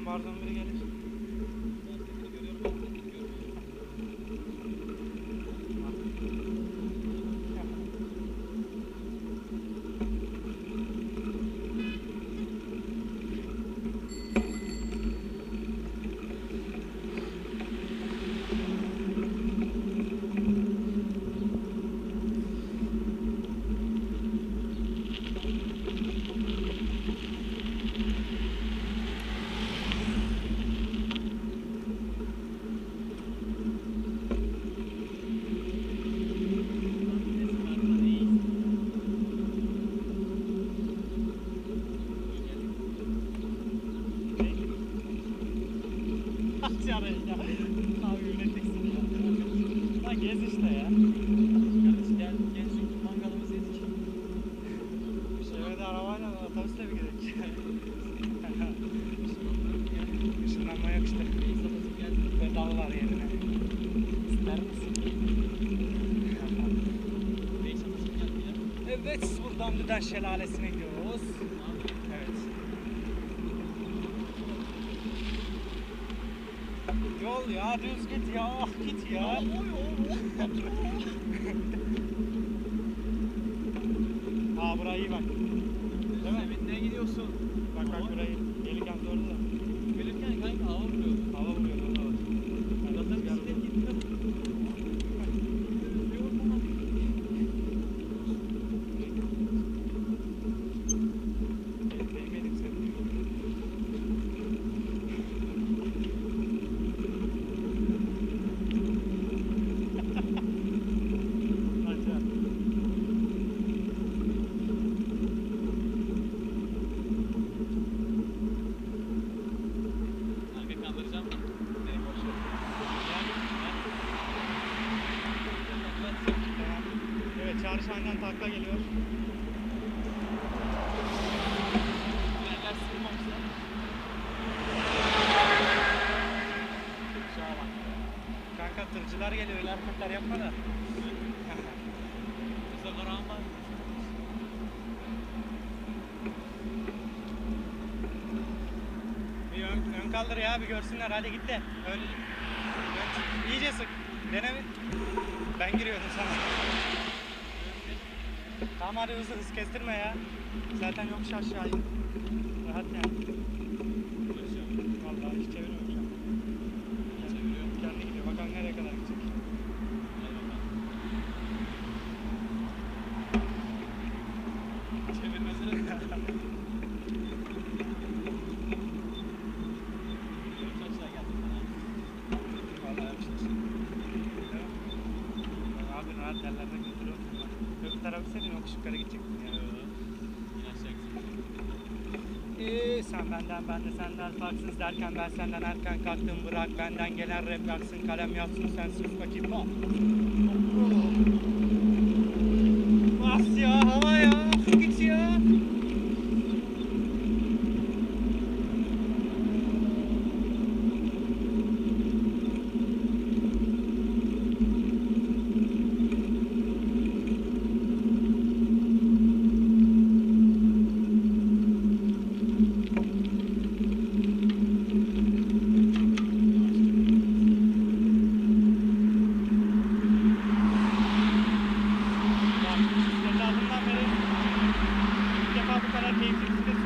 Bardan biri gelir. Abi yöneteceksin ya. Lan gez işte ya. Kardeş gel çünkü mangalımızı yedik. Şöyle arabayla otobüsle mi gidelim? Işınlanma yok işte. Pedal var yerine. İster misin? Evet, buradan Düden Şelalesi'ne gidiyoruz. Evet. ol ya, düz git ya, ah git ya. Aa burayı iyi bak. Değil mi? Sevin ne gidiyorsun? Bak bak burayı. Gelirken zordu da. Gelirken kanka hava vuruyor. Hava vuruyor orada bak. Zaten bisiklet gitti. Değmedik seni. Aşağı. Kanka kaldıracağım mı? Seni boş ver. Evet, Çağrı Şahin'den takla geliyor. Frenler sıkılmamışsa. Şuna bak. Kanka tırcılar geliyor, öyle hareketler yapma da. Bize karan var. Bir ön kaldır ya, bir görsünler, hadi git de. İyice sık. Dene bir. Ben giriyorum sana. Tamam hadi hız kestirme ya. Zaten yokuş aşağı in. Rahat yani. Vallahi hiç çevirmiyorum şu an. Çeviriyorum. Kendi gidiyor. Bakalım nereye kadar gidecek. Hadi bakalım. Çevirmesine yokuş aşağı geldik falan. Vallahi yapıştır. Abi rahat yerlerde götürüyorum. Öbür tarafı senin yokuş yukarı gidecektin ya. Yine aşağı gitsin. Sen benden, ben de senden farksız derken ben senden erken kalktım, bırak benden gelen rap yaksın, kalem yapsın, sen sus bakayım. Bas ya, hava ya, git ya. Bak, bisiklet aldığımdan beri ilk defa bu kadar keyifli bisiklet